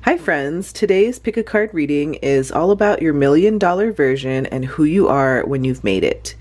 Hi friends, today's pick a card reading is all about your $1,000,000 version and who you are when you've made it.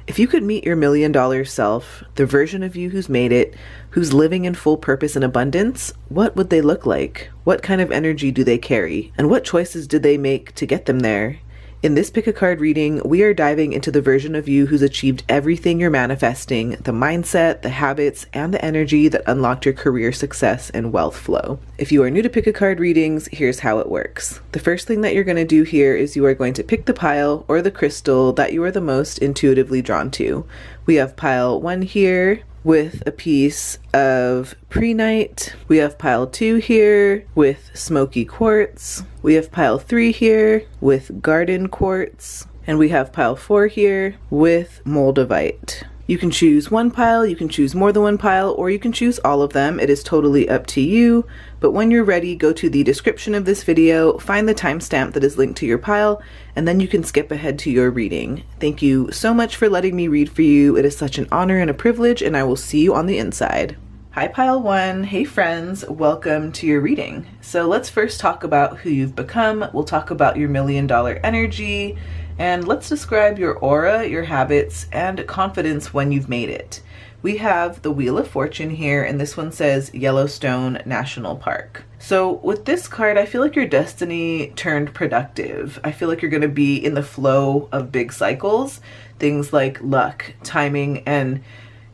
If you could meet your $1,000,000 self, the version of you who's made it, who's living in full purpose and abundance, what would they look like? What kind of energy do they carry? And what choices did they make to get them there? In this pick a card reading, we are diving into the version of you who's achieved everything you're manifesting, the mindset, the habits, and the energy that unlocked your career success and wealth flow. If you are new to pick a card readings, here's how it works. The first thing that you're going to do here is you are going to pick the pile or the crystal that you are the most intuitively drawn to. We have pile 1 here with a piece of Prehnite. We have pile 2 here with Smokey Quartz. We have pile 3 here with Garden Quartz. And we have pile 4 here with Moldavite. You can choose one pile, you can choose more than one pile, or you can choose all of them. It is totally up to you. But when you're ready, go to the description of this video, find the timestamp that is linked to your pile, and then you can skip ahead to your reading. Thank you so much for letting me read for you. It is such an honor and a privilege, and I will see you on the inside. Hi pile 1, hey friends, welcome to your reading. So let's first talk about who you've become. We'll talk about your $1,000,000 energy, and let's describe your aura, your habits, and confidence when you've made it. We have the Wheel of Fortune here, and this one says Yellowstone National Park. So with this card, I feel like your destiny turned productive. I feel like you're going to be in the flow of big cycles, things like luck, timing, and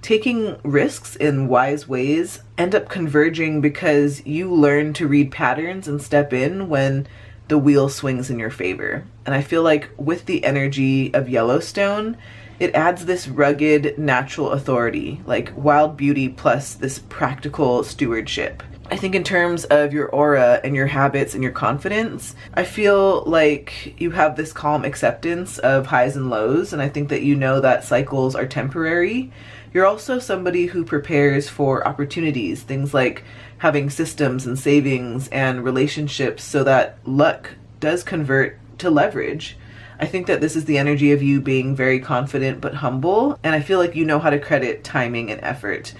taking risks in wise ways end up converging because you learn to read patterns and step in when the wheel swings in your favor. And I feel like with the energy of Yellowstone, it adds this rugged natural authority, like wild beauty plus this practical stewardship. I think in terms of your aura and your habits and your confidence, I feel like you have this calm acceptance of highs and lows, and I think that you know that cycles are temporary. You're also somebody who prepares for opportunities, things like having systems and savings and relationships so that luck does convert to leverage. I think that this is the energy of you being very confident but humble, and I feel like you know how to credit timing and effort.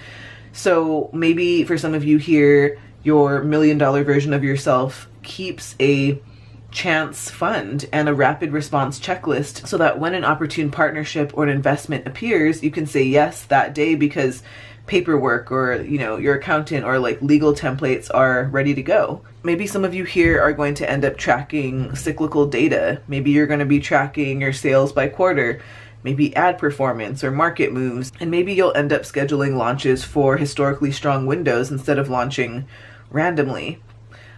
So maybe for some of you here, your $1,000,000 version of yourself keeps a chance fund and a rapid response checklist so that when an opportune partnership or an investment appears, you can say yes that day because paperwork or your accountant or like legal templates are ready to go. Maybe some of you here are going to end up tracking cyclical data. Maybe you're going to be tracking your sales by quarter, maybe ad performance or market moves, and maybe you'll end up scheduling launches for historically strong windows instead of launching randomly.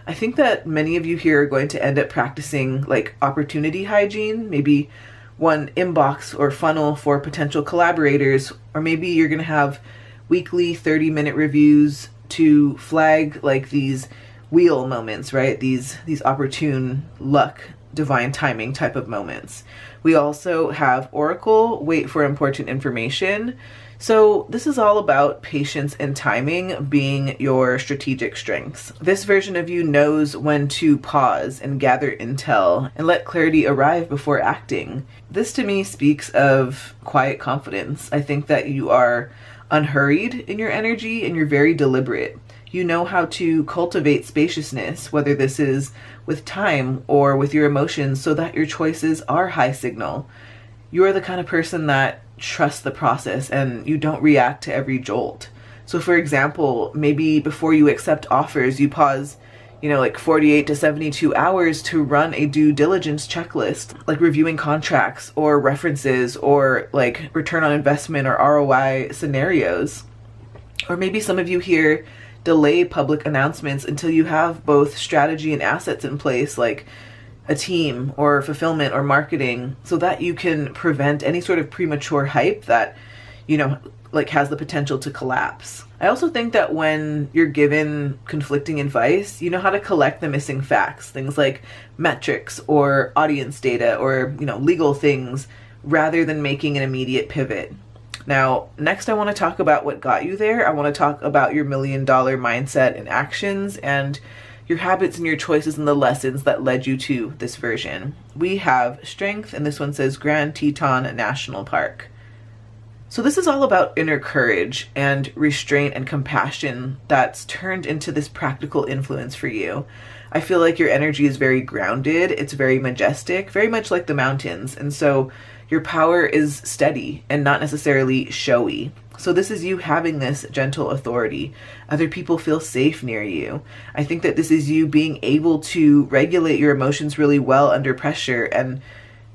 I think that many of you here are going to end up practicing like opportunity hygiene, maybe one inbox or funnel for potential collaborators, or maybe you're going to have weekly 30-minute reviews to flag like these wheel moments, right? These opportune luck, divine timing type of moments. We also have Oracle, wait for important information. So this is all about patience and timing being your strategic strengths. This version of you knows when to pause and gather intel and let clarity arrive before acting. This to me speaks of quiet confidence. I think that you are unhurried in your energy and you're very deliberate. You know how to cultivate spaciousness, whether this is with time or with your emotions, so that your choices are high signal. You are the kind of person that trusts the process and you don't react to every jolt. So for example, maybe before you accept offers, you pause, like 48 to 72 hours to run a due diligence checklist, like reviewing contracts or references or like return on investment or ROI scenarios. Or maybe some of you here delay public announcements until you have both strategy and assets in place, like a team or fulfillment or marketing, so that you can prevent any sort of premature hype that, like has the potential to collapse. I also think that when you're given conflicting advice, you know how to collect the missing facts, things like metrics or audience data or, legal things, rather than making an immediate pivot. Now, next I want to talk about what got you there. I want to talk about your $1,000,000 mindset and actions and your habits and your choices and the lessons that led you to this version. We have strength, and this one says Grand Teton National Park. So this is all about inner courage and restraint and compassion that's turned into this practical influence for you. I feel like your energy is very grounded. It's very majestic, very much like the mountains. And so your power is steady and not necessarily showy. So this is you having this gentle authority. Other people feel safe near you. I think that this is you being able to regulate your emotions really well under pressure, and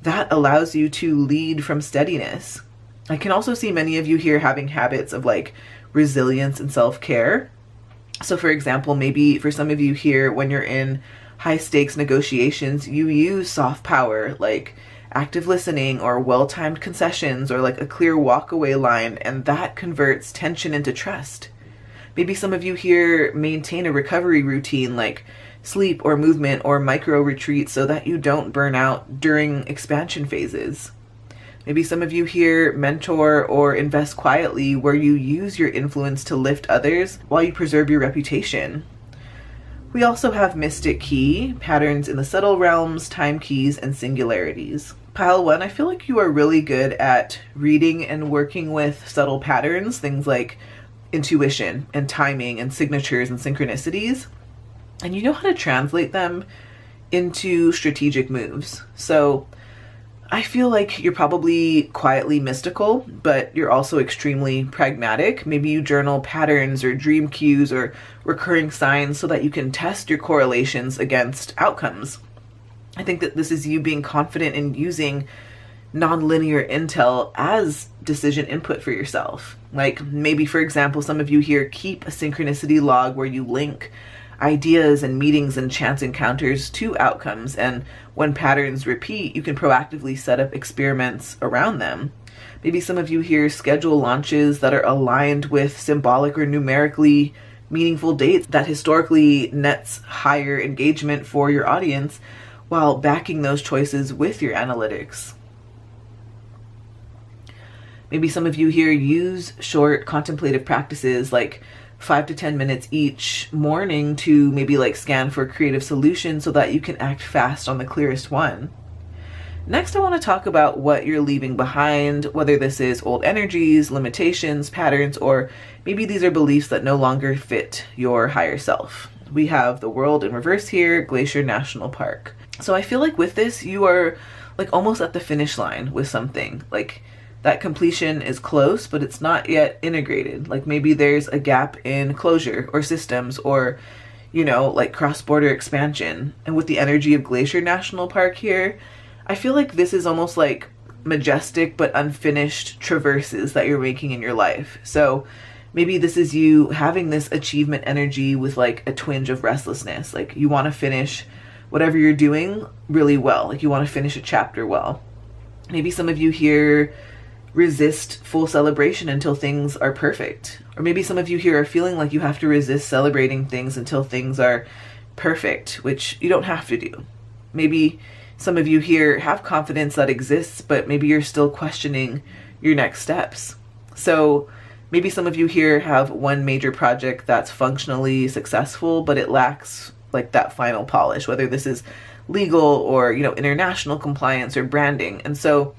that allows you to lead from steadiness. I can also see many of you here having habits of like resilience and self-care. So for example, maybe for some of you here, when you're in high stakes negotiations, you use soft power like active listening or well-timed concessions or like a clear walkaway line, and that converts tension into trust. Maybe some of you here maintain a recovery routine like sleep or movement or micro retreats so that you don't burn out during expansion phases. Maybe some of you here mentor or invest quietly, where you use your influence to lift others while you preserve your reputation. We also have mystic key, patterns in the subtle realms, time keys, and singularities. Pile 1, I feel like you are really good at reading and working with subtle patterns, things like intuition and timing and signatures and synchronicities. And you know how to translate them into strategic moves. So I feel like you're probably quietly mystical, but you're also extremely pragmatic. Maybe you journal patterns or dream cues or recurring signs so that you can test your correlations against outcomes. I think that this is you being confident in using nonlinear intel as decision input for yourself. Like maybe, for example, some of you here keep a synchronicity log where you link ideas and meetings and chance encounters to outcomes, and when patterns repeat, you can proactively set up experiments around them. Maybe some of you here schedule launches that are aligned with symbolic or numerically meaningful dates that historically nets higher engagement for your audience, while backing those choices with your analytics. Maybe some of you here use short contemplative practices like 5 to 10 minutes each morning to maybe like scan for creative solutions so that you can act fast on the clearest one. Next, I want to talk about what you're leaving behind, whether this is old energies, limitations, patterns, or maybe these are beliefs that no longer fit your higher self. We have the world in reverse here, Glacier National Park. So I feel like with this, you are like almost at the finish line with something. Like that completion is close, but it's not yet integrated. Like maybe there's a gap in closure or systems or, you know, like cross-border expansion. And with the energy of Glacier National Park here, I feel like this is almost like majestic but unfinished traverses that you're making in your life. So maybe this is you having this achievement energy with like a twinge of restlessness. Like you want to finish whatever you're doing really well. Like you want to finish a chapter well. Maybe some of you here resist full celebration until things are perfect. Or maybe some of you here are feeling like you have to resist celebrating things until things are perfect, which you don't have to do. Maybe some of you here have confidence that exists, but maybe you're still questioning your next steps. So maybe some of you here have one major project that's functionally successful, but it lacks like that final polish, whether this is legal or, you know, international compliance or branding. And so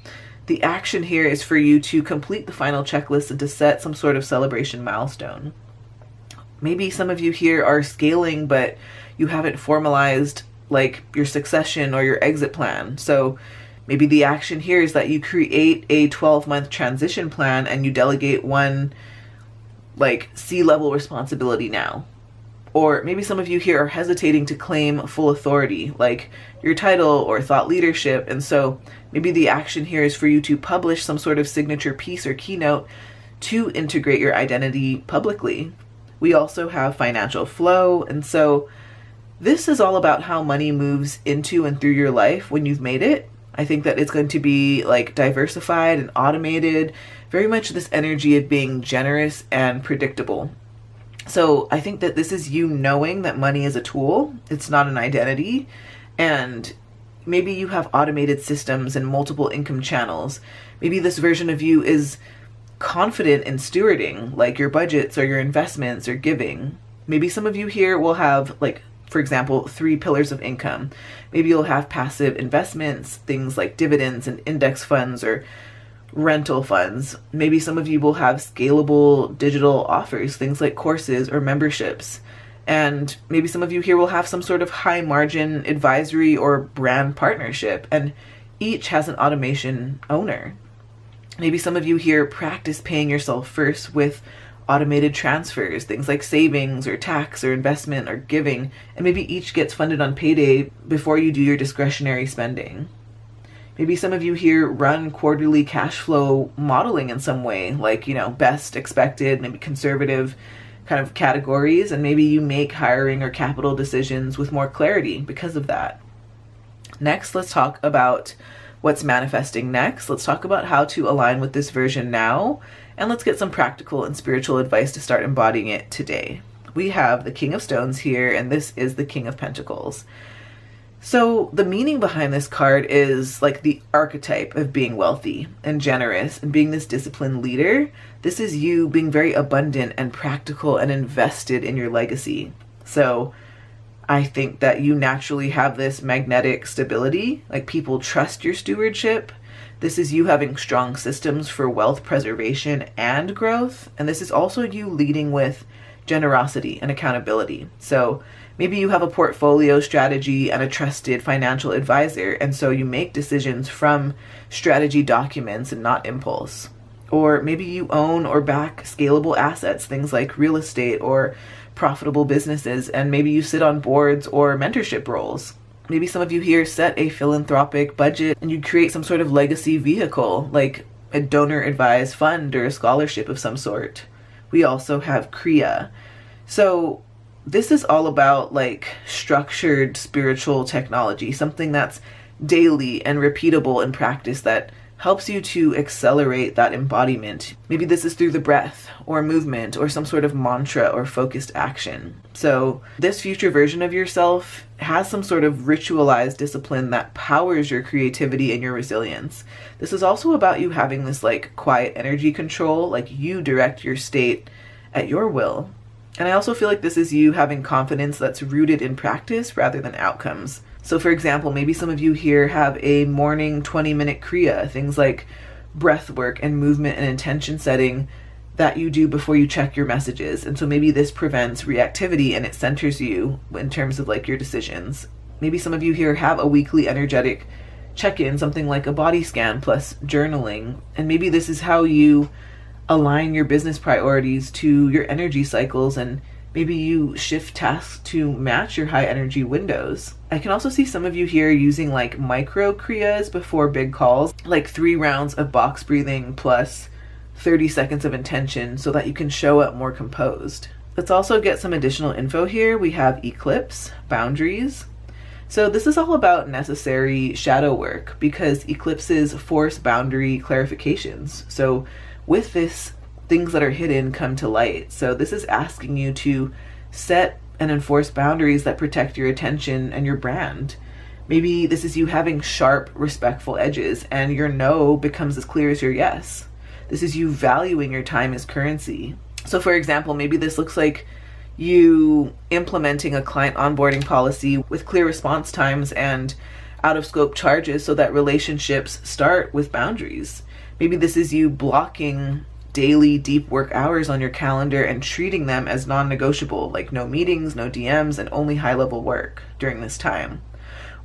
the action here is for you to complete the final checklist and to set some sort of celebration milestone. Maybe some of you here are scaling, but you haven't formalized like your succession or your exit plan. So maybe the action here is that you create a 12-month transition plan and you delegate one like C-level responsibility now. Or maybe some of you here are hesitating to claim full authority, like your title or thought leadership. And so maybe the action here is for you to publish some sort of signature piece or keynote to integrate your identity publicly. We also have financial flow. And so this is all about how money moves into and through your life when you've made it. I think that it's going to be like diversified and automated, very much this energy of being generous and predictable. So I think that this is you knowing that money is a tool. It's not an identity. And maybe you have automated systems and multiple income channels. Maybe this version of you is confident in stewarding, like your budgets or your investments or giving. Maybe some of you here will have, like, for example, 3 pillars of income. Maybe you'll have passive investments, things like dividends and index funds or rental funds. Maybe some of you will have scalable digital offers, things like courses or memberships. And maybe some of you here will have some sort of high margin advisory or brand partnership, and each has an automation owner. Maybe some of you here practice paying yourself first with automated transfers, things like savings or tax or investment or giving, and maybe each gets funded on payday before you do your discretionary spending. Maybe some of you here run quarterly cash flow modeling in some way, like, best expected, maybe conservative kind of categories, and maybe you make hiring or capital decisions with more clarity because of that. Next, let's talk about what's manifesting next. Let's talk about how to align with this version now, and let's get some practical and spiritual advice to start embodying it today. We have the King of Stones here, and this is the King of Pentacles. So the meaning behind this card is like the archetype of being wealthy and generous and being this disciplined leader. This is you being very abundant and practical and invested in your legacy. So I think that you naturally have this magnetic stability, like people trust your stewardship. This is you having strong systems for wealth preservation and growth. And this is also you leading with generosity and accountability. So maybe you have a portfolio strategy and a trusted financial advisor, and so you make decisions from strategy documents and not impulse. Or maybe you own or back scalable assets, things like real estate or profitable businesses, and maybe you sit on boards or mentorship roles. Maybe some of you here set a philanthropic budget and you create some sort of legacy vehicle, like a donor-advised fund or a scholarship of some sort. We also have Kriya. So this is all about like structured spiritual technology, something that's daily and repeatable in practice that helps you to accelerate that embodiment. Maybe this is through the breath or movement or some sort of mantra or focused action. So this future version of yourself has some sort of ritualized discipline that powers your creativity and your resilience. This is also about you having this like quiet energy control, like you direct your state at your will. And I also feel like this is you having confidence that's rooted in practice rather than outcomes. So for example, maybe some of you here have a morning 20-minute Kriya, things like breath work and movement and intention setting that you do before you check your messages. And so maybe this prevents reactivity and it centers you in terms of like your decisions. Maybe some of you here have a weekly energetic check-in, something like a body scan plus journaling. And maybe this is how you align your business priorities to your energy cycles, and maybe you shift tasks to match your high energy windows. I can also see some of you here using like micro kriyas before big calls, like 3 rounds of box breathing plus 30 seconds of intention so that you can show up more composed. Let's also get some additional info here. We have eclipse, boundaries. So this is all about necessary shadow work because eclipses force boundary clarifications. So with this, things that are hidden come to light. So this is asking you to set and enforce boundaries that protect your attention and your brand. Maybe this is you having sharp, respectful edges and your no becomes as clear as your yes. This is you valuing your time as currency. So for example, maybe this looks like you implementing a client onboarding policy with clear response times and out of scope charges so that relationships start with boundaries. Maybe this is you blocking daily deep work hours on your calendar and treating them as non-negotiable, like no meetings, no DMs, and only high-level work during this time.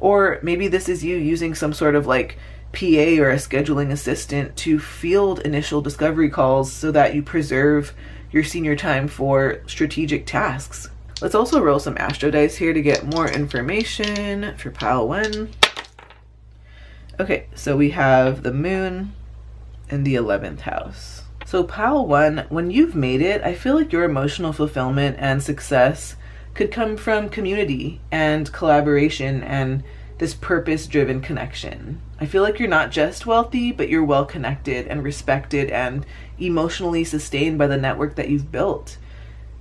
Or maybe this is you using some sort of like PA or a scheduling assistant to field initial discovery calls so that you preserve your senior time for strategic tasks. Let's also roll some astro dice here to get more information for pile 1. Okay, so we have the moon in the 11th house. So pile 1, when you've made it, I feel like your emotional fulfillment and success could come from community and collaboration and this purpose-driven connection. I feel like you're not just wealthy, but you're well connected and respected and emotionally sustained by the network that you've built.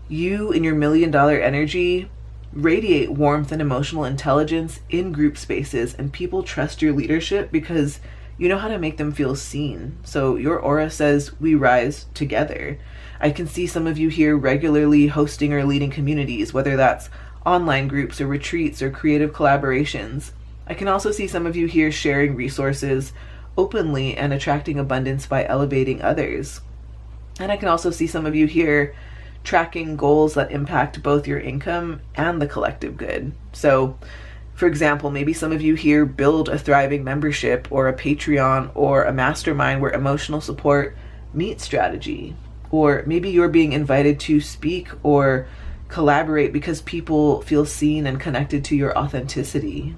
You and your $1 million energy radiate warmth and emotional intelligence in group spaces, and people trust your leadership because you know how to make them feel seen. So your aura says we rise together. I can see some of you here regularly hosting or leading communities, whether that's online groups or retreats or creative collaborations. I can also see some of you here sharing resources openly and attracting abundance by elevating others. And I can also see some of you here tracking goals that impact both your income and the collective good. So, for example, maybe some of you here build a thriving membership or a Patreon or a mastermind where emotional support meets strategy. Or maybe you're being invited to speak or collaborate because people feel seen and connected to your authenticity.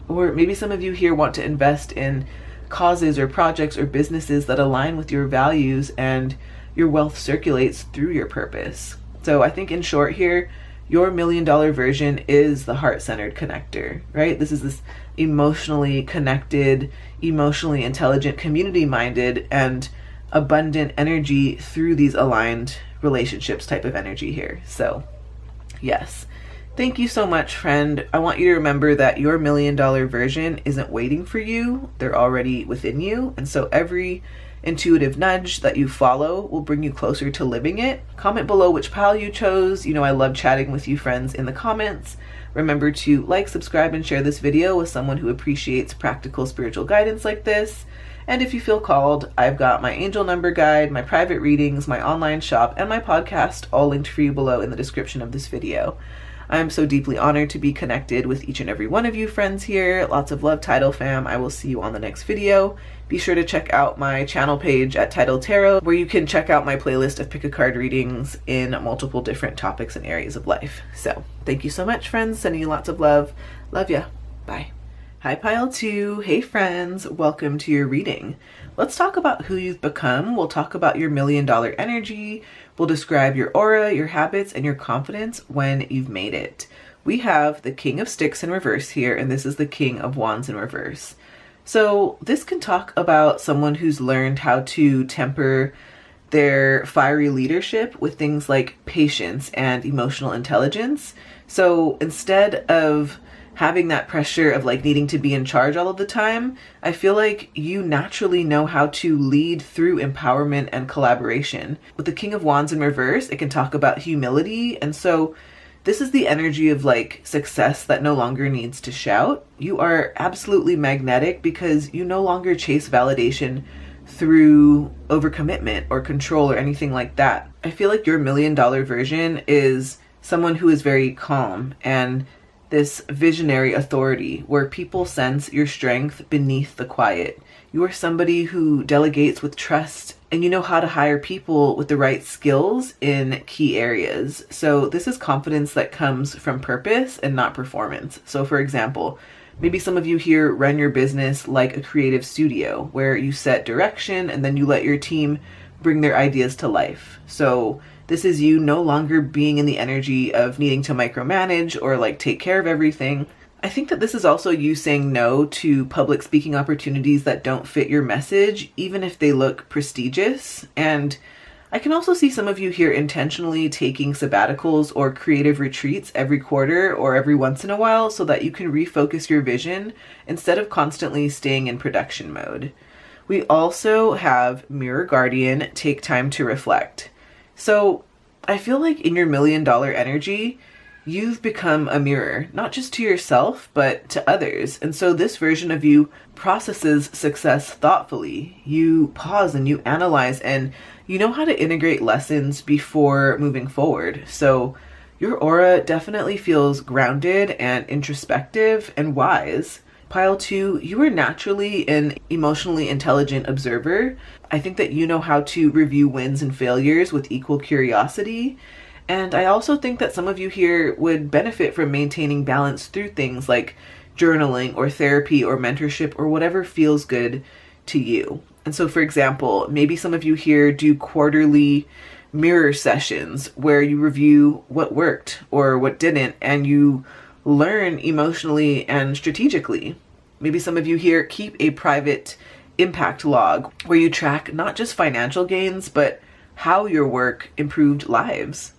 Or maybe some of you here want to invest in causes or projects or businesses that align with your values and your wealth circulates through your purpose. So I think in short here, your $1 million version is the heart-centered connector, right? This is this emotionally connected, emotionally intelligent, community-minded, and abundant energy through these aligned relationships type of energy here. So yes, thank you so much, friend. I want you to remember that your $1 million version isn't waiting for you. They're already within you. And so every intuitive nudge that you follow will bring you closer to living it. Comment below which pile you chose. You know, I love chatting with you friends in the comments. Remember to like, subscribe, and share this video with someone who appreciates practical spiritual guidance like this. And if you feel called, I've got my angel number guide, my private readings, my online shop, and my podcast all linked for you below in the description of this video. I'm so deeply honored to be connected with each and every one of you friends here. Lots of love, Tidal fam. I will see you on the next video. Be sure to check out my channel page at Tidal Tarot, where you can check out my playlist of pick a card readings in multiple different topics and areas of life. So thank you so much, friends. Sending you lots of love. Love ya. Bye. Hi, Pile 2. Hey, friends. Welcome to your reading. Let's talk about who you've become. We'll talk about your $1 million energy. We'll describe your aura, your habits, and your confidence when you've made it. We have the King of Sticks in reverse here, and this is the King of Wands in reverse. So this can talk about someone who's learned how to temper their fiery leadership with things like patience and emotional intelligence. So instead of having that pressure of like needing to be in charge all of the time, I feel like you naturally know how to lead through empowerment and collaboration. With the King of Wands in reverse, it can talk about humility. And so this is the energy of like success that no longer needs to shout. You are absolutely magnetic because you no longer chase validation through overcommitment or control or anything like that. I feel like your $1 million version is someone who is very calm and this visionary authority where people sense your strength beneath the quiet. You are somebody who delegates with trust and you know how to hire people with the right skills in key areas. So this is confidence that comes from purpose and not performance. So for example, maybe some of you here run your business like a creative studio where you set direction and then you let your team bring their ideas to life. So this is you no longer being in the energy of needing to micromanage or like take care of everything. I think that this is also you saying no to public speaking opportunities that don't fit your message, even if they look prestigious. And I can also see some of you here intentionally taking sabbaticals or creative retreats every quarter or every once in a while so that you can refocus your vision instead of constantly staying in production mode. We also have Mirror Guardian, take time to reflect. So I feel like in your $1 million energy, you've become a mirror, not just to yourself, but to others. And so this version of you processes success thoughtfully. You pause and you analyze and you know how to integrate lessons before moving forward. So your aura definitely feels grounded and introspective and wise. Pile 2, you are naturally an emotionally intelligent observer. I think that you know how to review wins and failures with equal curiosity. And I also think that some of you here would benefit from maintaining balance through things like journaling or therapy or mentorship or whatever feels good to you. And so, for example, maybe some of you here do quarterly mirror sessions where you review what worked or what didn't, and you learn emotionally and strategically. Maybe some of you here keep a private impact log where you track not just financial gains, but how your work improved lives.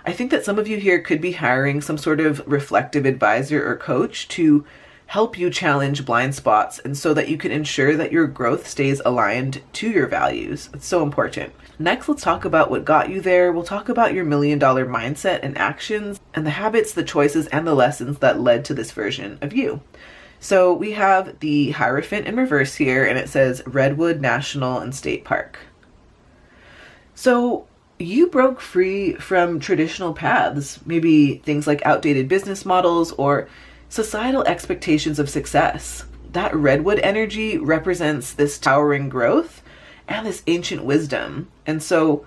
I think that some of you here could be hiring some sort of reflective advisor or coach to help you challenge blind spots and so that you can ensure that your growth stays aligned to your values. It's so important. Next, let's talk about what got you there. We'll talk about your $1 million mindset and actions and the habits, the choices, and the lessons that led to this version of you. So we have the Hierophant in reverse here, and it says Redwood National and State Park. So you broke free from traditional paths, maybe things like outdated business models or societal expectations of success. That redwood energy represents this towering growth and this ancient wisdom. And so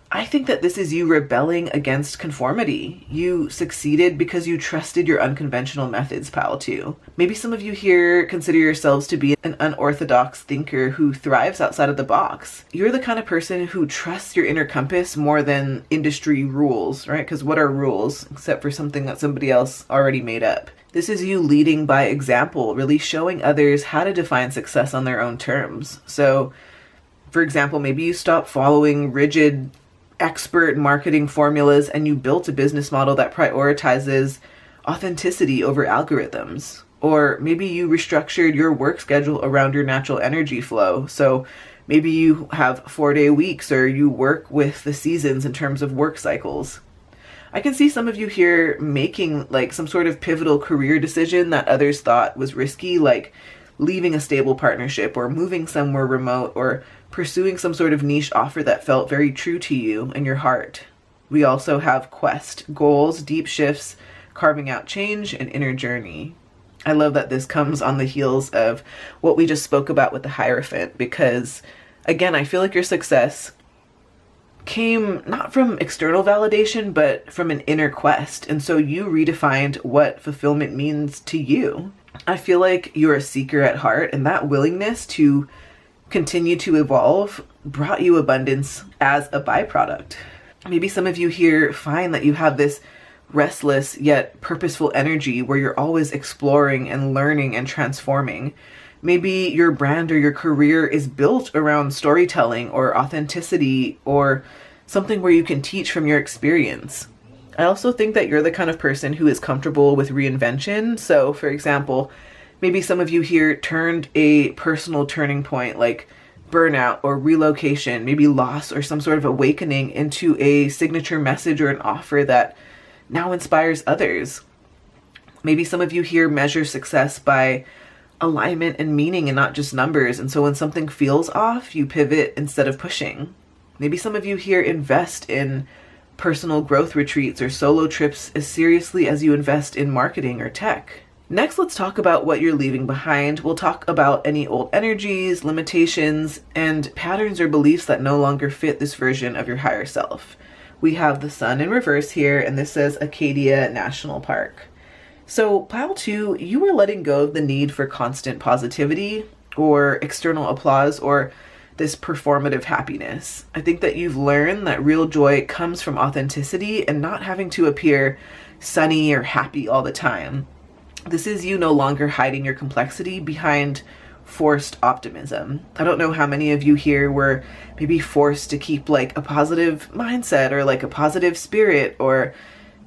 I think that this is you rebelling against conformity. You succeeded because you trusted your unconventional methods, pal, too. Maybe some of you here consider yourselves to be an unorthodox thinker who thrives outside of the box. You're the kind of person who trusts your inner compass more than industry rules, right? Because what are rules except for something that somebody else already made up? This is you leading by example, really showing others how to define success on their own terms. So, for example, maybe you stop following rigid expert marketing formulas and you built a business model that prioritizes authenticity over algorithms. Or maybe you restructured your work schedule around your natural energy flow. So maybe you have 4-day weeks, or you work with the seasons in terms of work cycles. I can see some of you here making like some sort of pivotal career decision that others thought was risky, like leaving a stable partnership or moving somewhere remote or pursuing some sort of niche offer that felt very true to you and your heart. We also have quest, goals, deep shifts, carving out change, and inner journey. I love that this comes on the heels of what we just spoke about with the Hierophant, because again, I feel like your success came not from external validation, but from an inner quest. And so you redefined what fulfillment means to you. I feel like you're a seeker at heart, and that willingness to continue to evolve brought you abundance as a byproduct. Maybe some of you here find that you have this restless yet purposeful energy where you're always exploring and learning and transforming. Maybe your brand or your career is built around storytelling or authenticity or something where you can teach from your experience. I also think that you're the kind of person who is comfortable with reinvention. So, for example, maybe some of you here turned a personal turning point like burnout or relocation, maybe loss or some sort of awakening, into a signature message or an offer that now inspires others. Maybe some of you here measure success by alignment and meaning and not just numbers. And so when something feels off, you pivot instead of pushing. Maybe some of you here invest in personal growth retreats or solo trips as seriously as you invest in marketing or tech. Next, let's talk about what you're leaving behind. We'll talk about any old energies, limitations, and patterns or beliefs that no longer fit this version of your higher self. We have the sun in reverse here, and this says Acadia National Park. So pile 2, you are letting go of the need for constant positivity or external applause or this performative happiness. I think that you've learned that real joy comes from authenticity and not having to appear sunny or happy all the time. This is you no longer hiding your complexity behind forced optimism. I don't know how many of you here were maybe forced to keep like a positive mindset or like a positive spirit, or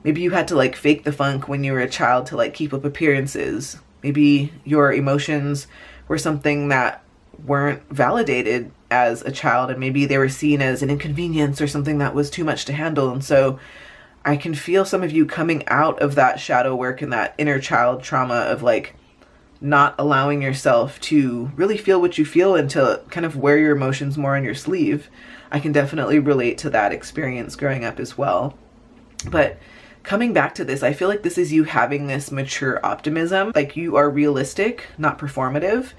maybe you had to like fake the funk when you were a child to like keep up appearances. Maybe your emotions were something that weren't validated as a child, and maybe they were seen as an inconvenience or something that was too much to handle. And so I can feel some of you coming out of that shadow work and that inner child trauma of like not allowing yourself to really feel what you feel and to kind of wear your emotions more on your sleeve. I can definitely relate to that experience growing up as well. But coming back to this, I feel like this is you having this mature optimism, like you are realistic, not performative.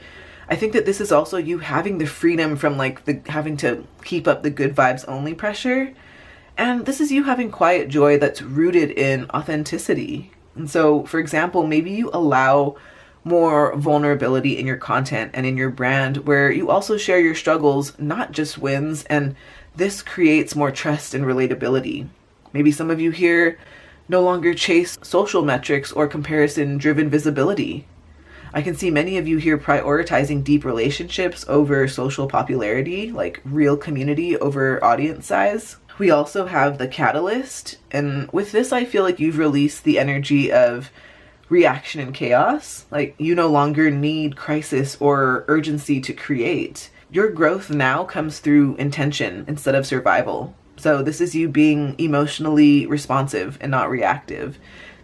I think that this is also you having the freedom from like the having to keep up the good vibes only pressure. And this is you having quiet joy that's rooted in authenticity. And so, for example, maybe you allow more vulnerability in your content and in your brand, where you also share your struggles, not just wins, and this creates more trust and relatability. Maybe some of you here no longer chase social metrics or comparison-driven visibility. I can see many of you here prioritizing deep relationships over social popularity, like real community over audience size. We also have the catalyst, and with this I feel like you've released the energy of reaction and chaos. Like you no longer need crisis or urgency to create. Your growth now comes through intention instead of survival. So this is you being emotionally responsive and not reactive.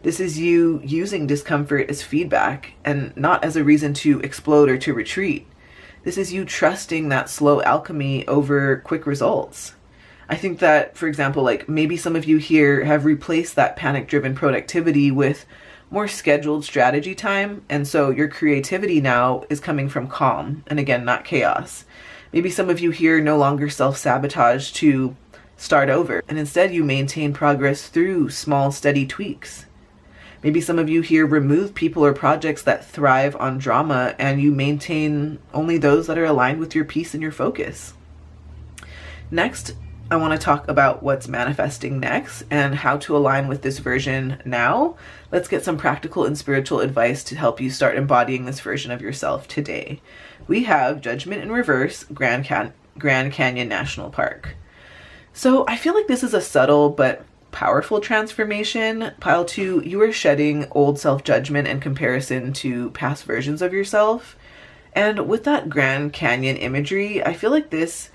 This is you using discomfort as feedback and not as a reason to explode or to retreat. This is you trusting that slow alchemy over quick results. I think that, for example, like maybe some of you here have replaced that panic-driven productivity with more scheduled strategy time. And so your creativity now is coming from calm and again, not chaos. Maybe some of you here no longer self-sabotage to start over, and instead you maintain progress through small, steady tweaks. Maybe some of you here remove people or projects that thrive on drama, and you maintain only those that are aligned with your peace and your focus. Next, I want to talk about what's manifesting next and how to align with this version now. Let's get some practical and spiritual advice to help you start embodying this version of yourself today. We have Judgment in Reverse, Grand Canyon National Park. So I feel like this is a subtle but powerful transformation. Pile 2, you are shedding old self-judgment and comparison to past versions of yourself. And with that Grand Canyon imagery, I feel like this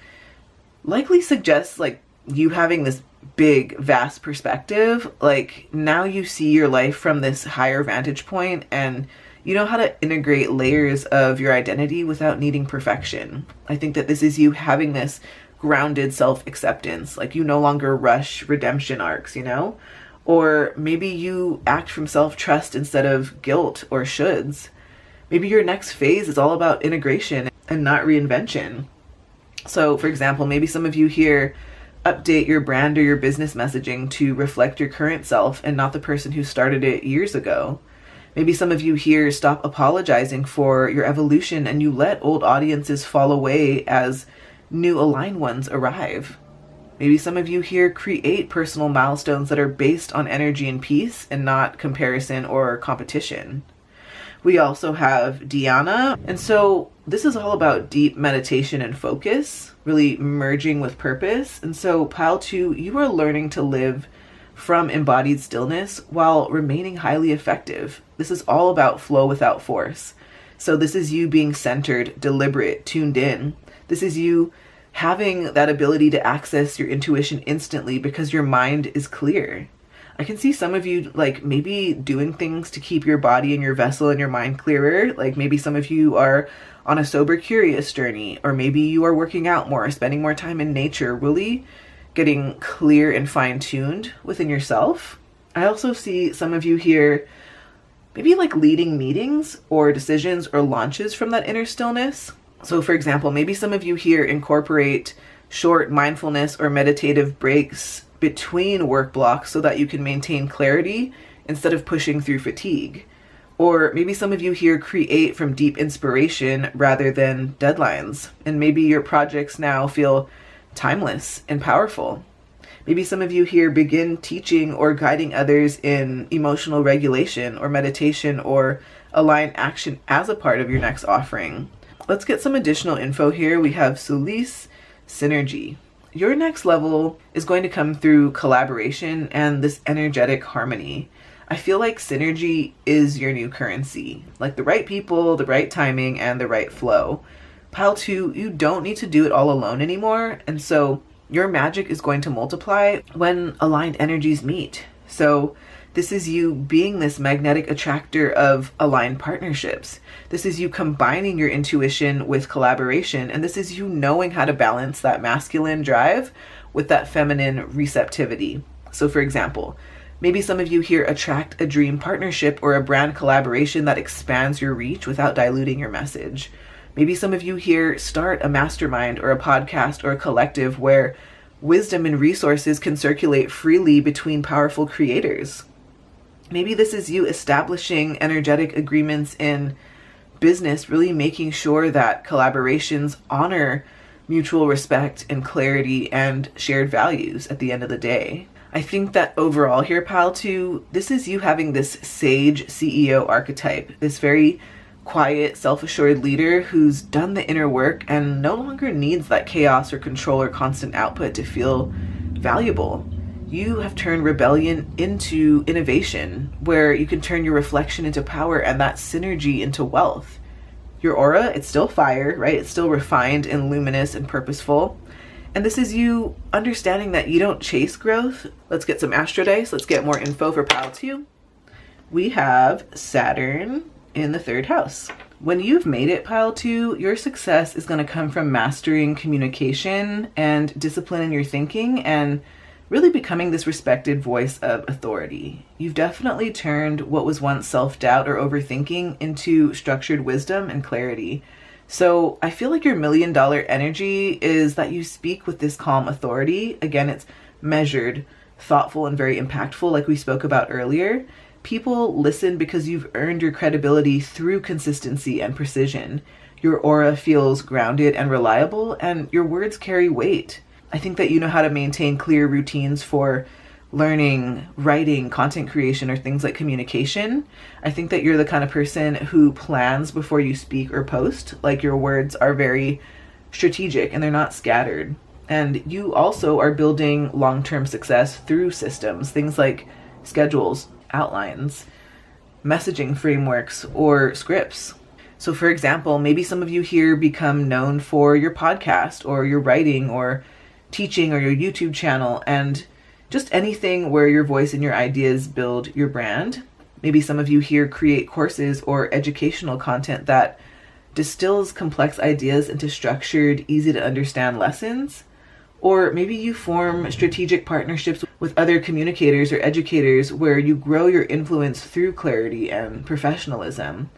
likely suggests like you having this big, vast perspective. Like now you see your life from this higher vantage point, and you know how to integrate layers of your identity without needing perfection. I think that this is you having this grounded self-acceptance, like you no longer rush redemption arcs, you know? Or maybe you act from self-trust instead of guilt or shoulds. Maybe your next phase is all about integration and not reinvention. So for example, maybe some of you here update your brand or your business messaging to reflect your current self and not the person who started it years ago. Maybe some of you here stop apologizing for your evolution and you let old audiences fall away as new aligned ones arrive. Maybe some of you here create personal milestones that are based on energy and peace and not comparison or competition. We also have Diana. And so this is all about deep meditation and focus, really merging with purpose. And so Pile 2, you are learning to live from embodied stillness while remaining highly effective. This is all about flow without force. So this is you being centered, deliberate, tuned in. This is you having that ability to access your intuition instantly because your mind is clear. I can see some of you like maybe doing things to keep your body and your vessel and your mind clearer. Like maybe some of you are on a sober curious journey, or maybe you are working out more, spending more time in nature, really getting clear and fine-tuned within yourself. I also see some of you here maybe like leading meetings or decisions or launches from that inner stillness. So for example, maybe some of you here incorporate short mindfulness or meditative breaks between work blocks so that you can maintain clarity instead of pushing through fatigue. Or maybe some of you here create from deep inspiration rather than deadlines. And maybe your projects now feel timeless and powerful. Maybe some of you here begin teaching or guiding others in emotional regulation or meditation or align action as a part of your next offering. Let's get some additional info here. We have Solis Synergy. Your next level is going to come through collaboration and this energetic harmony. I feel like synergy is your new currency, like the right people, the right timing, and the right flow. Pile 2, you don't need to do it all alone anymore. And so your magic is going to multiply when aligned energies meet. So this is you being this magnetic attractor of aligned partnerships. This is you combining your intuition with collaboration. And this is you knowing how to balance that masculine drive with that feminine receptivity. So for example, maybe some of you here attract a dream partnership or a brand collaboration that expands your reach without diluting your message. Maybe some of you here start a mastermind or a podcast or a collective where wisdom and resources can circulate freely between powerful creators. Maybe this is you establishing energetic agreements in business, really making sure that collaborations honor mutual respect and clarity and shared values at the end of the day. I think that overall here, Pile 2, this is you having this sage CEO archetype, this very quiet, self-assured leader who's done the inner work and no longer needs that chaos or control or constant output to feel valuable. You have turned rebellion into innovation, where you can turn your reflection into power and that synergy into wealth. Your aura, it's still fire, right? It's still refined and luminous and purposeful. And this is you understanding that you don't chase growth. Let's get some astro dice. Let's get more info for Pile 2. We have Saturn in the 3rd house. When you've made it, pile 2, your success is going to come from mastering communication and discipline in your thinking and really becoming this respected voice of authority. You've definitely turned what was once self-doubt or overthinking into structured wisdom and clarity. So I feel like your $1 million energy is that you speak with this calm authority. Again, it's measured, thoughtful, and very impactful, like we spoke about earlier. People listen because you've earned your credibility through consistency and precision. Your aura feels grounded and reliable, and your words carry weight. I think that you know how to maintain clear routines for learning, writing, content creation, or things like communication. I think that you're the kind of person who plans before you speak or post. Like, your words are very strategic and they're not scattered. And you also are building long-term success through systems, things like schedules, outlines, messaging frameworks, or scripts. So for example, maybe some of you here become known for your podcast or your writing or teaching or your YouTube channel, and just anything where your voice and your ideas build your brand. Maybe some of you here create courses or educational content that distills complex ideas into structured, easy to understand lessons. Or maybe you form strategic partnerships with other communicators or educators where you grow your influence through clarity and professionalism.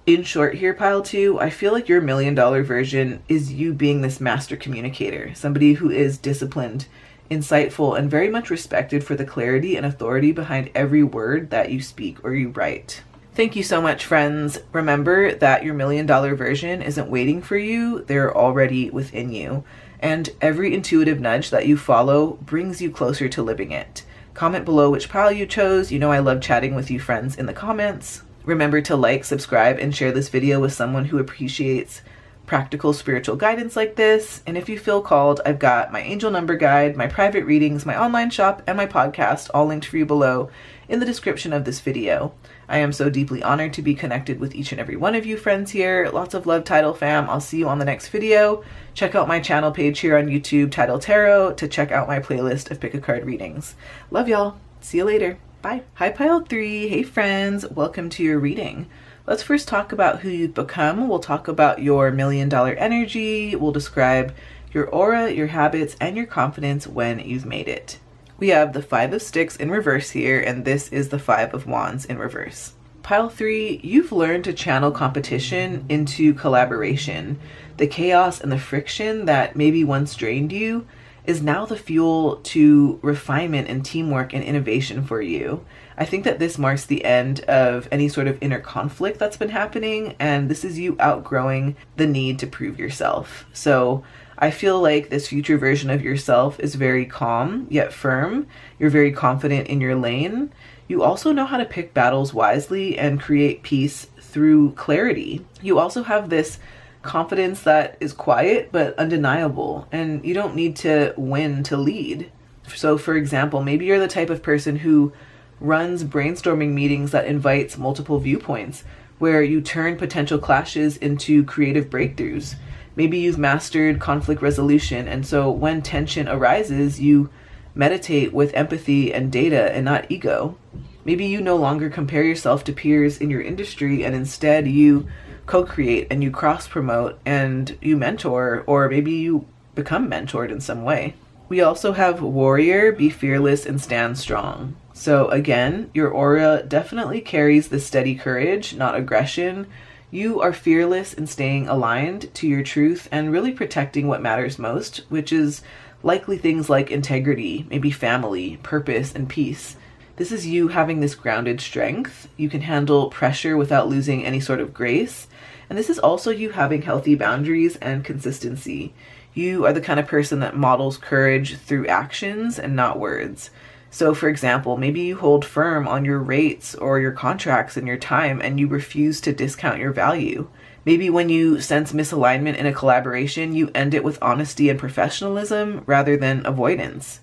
In short here, pile 2, I feel like your $1 million version is you being this master communicator, somebody who is disciplined, insightful, and very much respected for the clarity and authority behind every word that you speak or you write. Thank you so much, friends. Remember that your $1 million version isn't waiting for you, they're already within you. And every intuitive nudge that you follow brings you closer to living it. Comment below which pile you chose. You know I love chatting with you friends in the comments. Remember to like, subscribe, and share this video with someone who appreciates practical spiritual guidance like this. And if you feel called, I've got my angel number guide, my private readings, my online shop, and my podcast all linked for you below in the description of this video. I am so deeply honored to be connected with each and every one of you friends here. Lots of love, Tidal fam. I'll see you on the next video. Check out my channel page here on YouTube, Tidal Tarot, to check out my playlist of pick a card readings. Love y'all. See you later. Bye. Hi, pile 3. Hey friends. Welcome to your reading. Let's first talk about who you've become. We'll talk about your $1 million energy. We'll describe your aura, your habits, and your confidence when you've made it. We have the 5 of Sticks in reverse here, and this is the 5 of Wands in reverse. Pile 3, you've learned to channel competition into collaboration. The chaos and the friction that maybe once drained you is now the fuel to refinement and teamwork and innovation for you. I think that this marks the end of any sort of inner conflict that's been happening, and this is you outgrowing the need to prove yourself. So I feel like this future version of yourself is very calm yet firm. You're very confident in your lane. You also know how to pick battles wisely and create peace through clarity. You also have this confidence that is quiet but undeniable, and you don't need to win to lead. So for example, maybe you're the type of person who runs brainstorming meetings that invites multiple viewpoints, where you turn potential clashes into creative breakthroughs. Maybe you've mastered conflict resolution, and so when tension arises, you meditate with empathy and data and not ego. Maybe you no longer compare yourself to peers in your industry, and instead you co-create and you cross-promote and you mentor, or maybe you become mentored in some way. We also have warrior, be fearless, and stand strong. So again, your aura definitely carries the steady courage, not aggression. You are fearless in staying aligned to your truth and really protecting what matters most, which is likely things like integrity, maybe family, purpose, and peace. This is you having this grounded strength. You can handle pressure without losing any sort of grace. And this is also you having healthy boundaries and consistency. You are the kind of person that models courage through actions and not words. So for example, maybe you hold firm on your rates or your contracts and your time, and you refuse to discount your value. Maybe when you sense misalignment in a collaboration, you end it with honesty and professionalism rather than avoidance.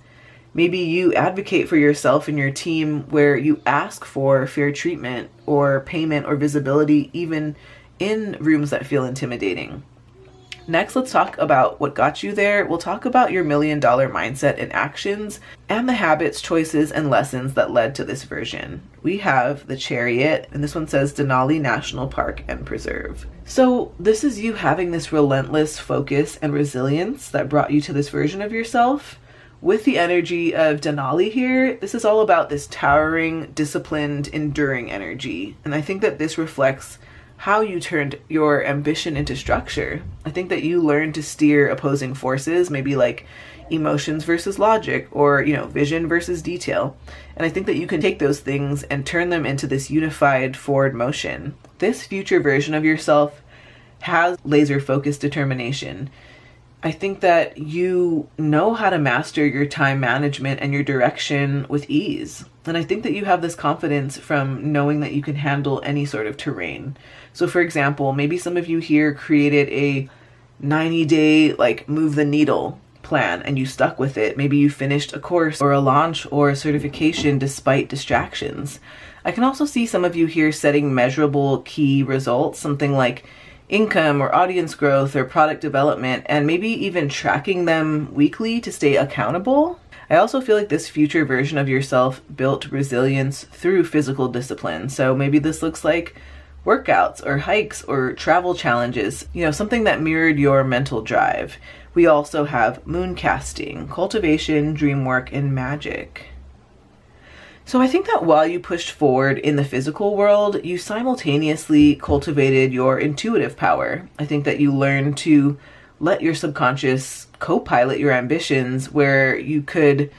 Maybe you advocate for yourself and your team where you ask for fair treatment or payment or visibility even in rooms that feel intimidating. Next, let's talk about what got you there. We'll talk about your $1 million mindset and actions and the habits, choices, and lessons that led to this version. We have the Chariot, and this one says Denali National Park and Preserve. So this is you having this relentless focus and resilience that brought you to this version of yourself. With the energy of Denali here, this is all about this towering, disciplined, enduring energy. And I think that this reflects how you turned your ambition into structure. I think that you learned to steer opposing forces, maybe like emotions versus logic, or, vision versus detail. And I think that you can take those things and turn them into this unified forward motion. This future version of yourself has laser focused determination. I think that you know how to master your time management and your direction with ease. And I think that you have this confidence from knowing that you can handle any sort of terrain. So for example, maybe some of you here created a 90-day move the needle plan and you stuck with it. Maybe you finished a course or a launch or a certification despite distractions. I can also see some of you here setting measurable key results, something like income or audience growth or product development, and maybe even tracking them weekly to stay accountable. I also feel like this future version of yourself built resilience through physical discipline. So maybe this looks like workouts or hikes or travel challenges, something that mirrored your mental drive. We also have moon casting, cultivation, dream work, and magic. So I think that while you pushed forward in the physical world, you simultaneously cultivated your intuitive power. I think that you learned to let your subconscious co-pilot your ambitions, where you could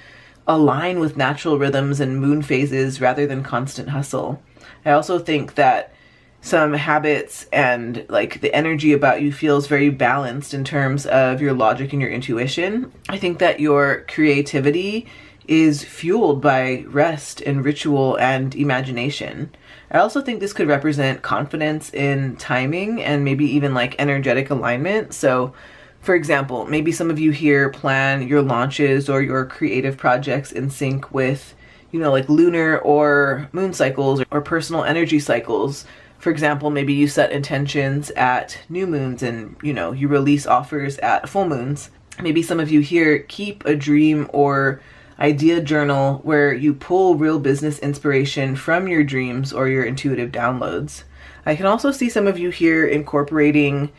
align with natural rhythms and moon phases rather than constant hustle. I also think that some habits and the energy about you feels very balanced in terms of your logic and your intuition. I think that your creativity is fueled by rest and ritual and imagination. I also think this could represent confidence in timing and maybe even energetic alignment. So for example, maybe some of you here plan your launches or your creative projects in sync with, lunar or moon cycles or personal energy cycles. For example, maybe you set intentions at new moons and, you release offers at full moons. Maybe some of you here keep a dream or idea journal where you pull real business inspiration from your dreams or your intuitive downloads. I can also see some of you here incorporating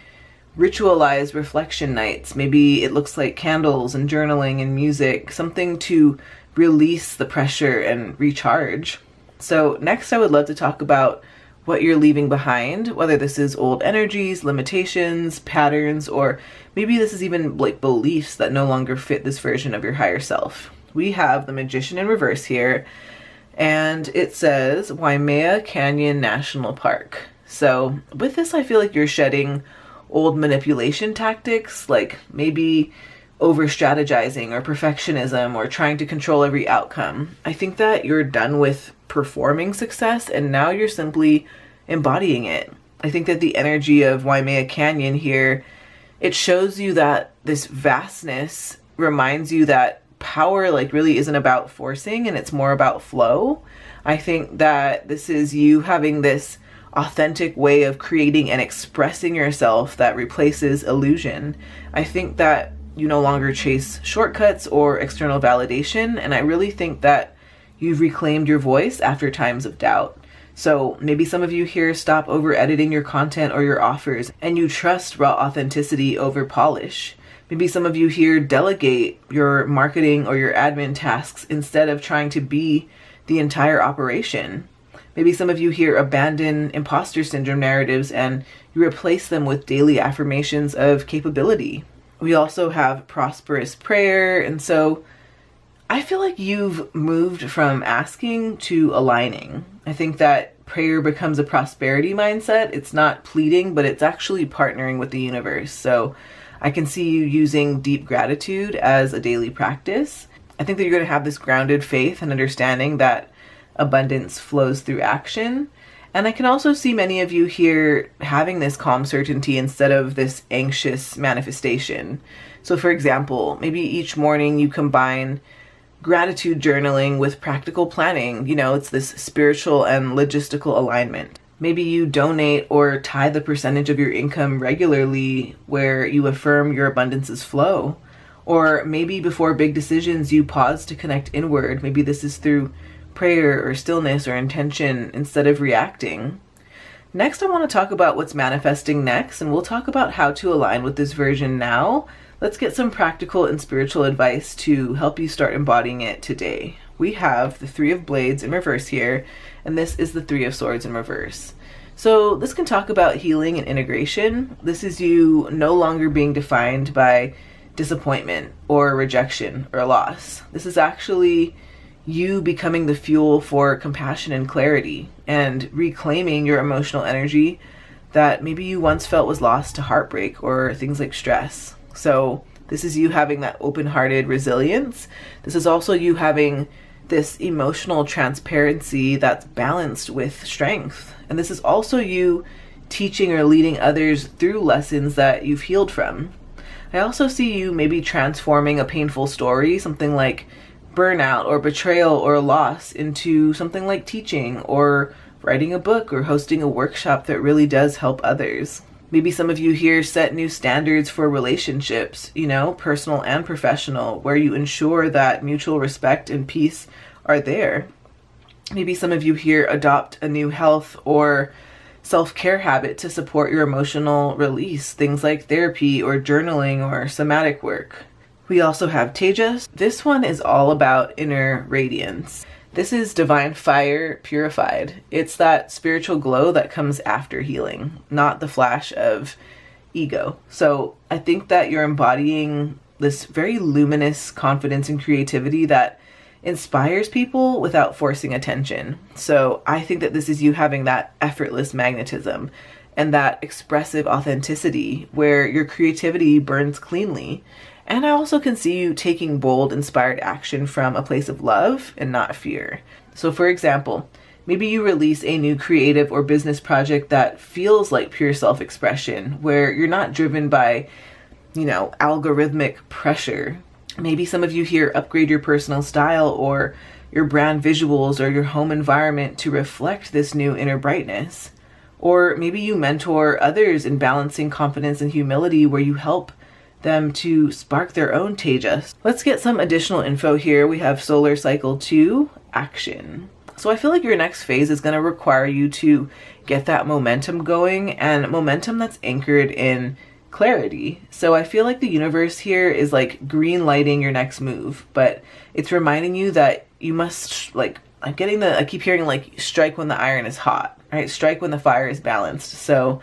ritualized reflection nights. Maybe it looks like candles and journaling and music, something to release the pressure and recharge. So next, I would love to talk about what you're leaving behind, whether this is old energies, limitations, patterns, or maybe this is even beliefs that no longer fit this version of your higher self. We have the Magician in reverse here, and it says Waimea Canyon National Park. So with this, I feel like you're shedding old manipulation tactics, like maybe over strategizing or perfectionism or trying to control every outcome. I think that you're done with performing success and now you're simply embodying it. I think that the energy of Waimea Canyon here, it shows you that this vastness reminds you that power really isn't about forcing and it's more about flow. I think that this is you having this authentic way of creating and expressing yourself that replaces illusion. I think that you no longer chase shortcuts or external validation, and I really think that you've reclaimed your voice after times of doubt. So maybe some of you here stop over editing your content or your offers and you trust raw authenticity over polish. Maybe some of you here delegate your marketing or your admin tasks instead of trying to be the entire operation. Maybe some of you here abandon imposter syndrome narratives and you replace them with daily affirmations of capability. We also have prosperous prayer. And so I feel like you've moved from asking to aligning. I think that prayer becomes a prosperity mindset. It's not pleading, but it's actually partnering with the universe. So I can see you using deep gratitude as a daily practice. I think that you're going to have this grounded faith and understanding that abundance flows through action. And I can also see many of you here having this calm certainty instead of this anxious manifestation. So for example, maybe each morning you combine gratitude journaling with practical planning. It's this spiritual and logistical alignment. Maybe you donate or tie the percentage of your income regularly where you affirm your abundance's flow. Or maybe before big decisions, you pause to connect inward. Maybe this is through prayer or stillness or intention instead of reacting. Next, I want to talk about what's manifesting next, and we'll talk about how to align with this version now. Let's get some practical and spiritual advice to help you start embodying it today. We have the Three of Blades in reverse here, and this is the Three of Swords in reverse. So this can talk about healing and integration. This is you no longer being defined by disappointment or rejection or loss. This is actually you becoming the fuel for compassion and clarity and reclaiming your emotional energy that maybe you once felt was lost to heartbreak or things like stress. So this is you having that open-hearted resilience. This is also you having this emotional transparency that's balanced with strength. And this is also you teaching or leading others through lessons that you've healed from. I also see you maybe transforming a painful story, something like burnout or betrayal or loss, into something like teaching or writing a book or hosting a workshop that really does help others. Maybe some of you here set new standards for relationships, personal and professional, where you ensure that mutual respect and peace are there. Maybe some of you here adopt a new health or self-care habit to support your emotional release, things like therapy or journaling or somatic work. We also have Tejas. This one is all about inner radiance. This is divine fire purified. It's that spiritual glow that comes after healing, not the flash of ego. So I think that you're embodying this very luminous confidence and creativity that inspires people without forcing attention. So I think that this is you having that effortless magnetism and that expressive authenticity where your creativity burns cleanly. And I also can see you taking bold, inspired action from a place of love and not fear. So for example, maybe you release a new creative or business project that feels like pure self-expression, where you're not driven by, algorithmic pressure. Maybe some of you here upgrade your personal style or your brand visuals or your home environment to reflect this new inner brightness. Or maybe you mentor others in balancing confidence and humility, where you help them to spark their own Tejas. Let's get some additional info here. We have Solar Cycle 2, Action. So I feel like your next phase is going to require you to get that momentum going, and momentum that's anchored in clarity. So I feel like the universe here is like green lighting your next move, but it's reminding you that you must I keep hearing strike when the iron is hot, right? Strike when the fire is balanced. So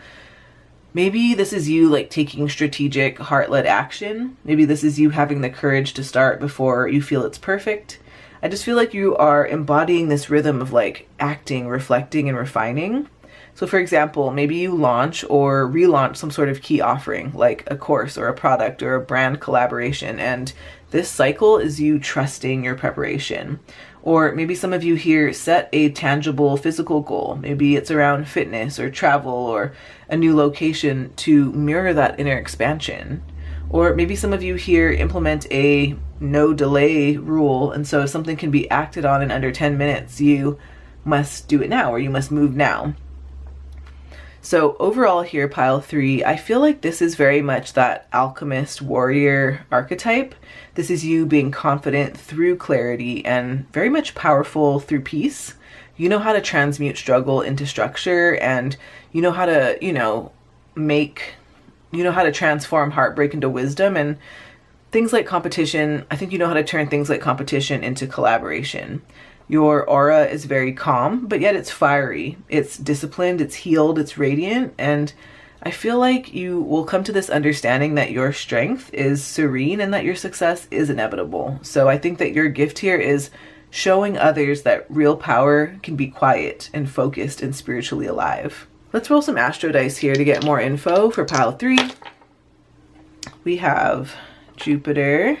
maybe this is you taking strategic heart-led action. Maybe this is you having the courage to start before you feel it's perfect. I just feel like you are embodying this rhythm of acting, reflecting, and refining. So for example, maybe you launch or relaunch some sort of key offering, like a course or a product or a brand collaboration. And this cycle is you trusting your preparation. Or maybe some of you here set a tangible physical goal. Maybe it's around fitness or travel or a new location to mirror that inner expansion. Or maybe some of you here implement a no delay rule. And so if something can be acted on in under 10 minutes, you must do it now, or you must move now. So overall here, pile 3, I feel like this is very much that alchemist warrior archetype. This is you being confident through clarity and very much powerful through peace. You know how to transmute struggle into structure, and you know how to, transform heartbreak into wisdom, and things like competition. I think you know how to turn things like competition into collaboration. Your aura is very calm, but yet it's fiery. It's disciplined, it's healed, it's radiant. And I feel like you will come to this understanding that your strength is serene and that your success is inevitable. So I think that your gift here is showing others that real power can be quiet and focused and spiritually alive. Let's roll some astro dice here to get more info for pile 3. We have Jupiter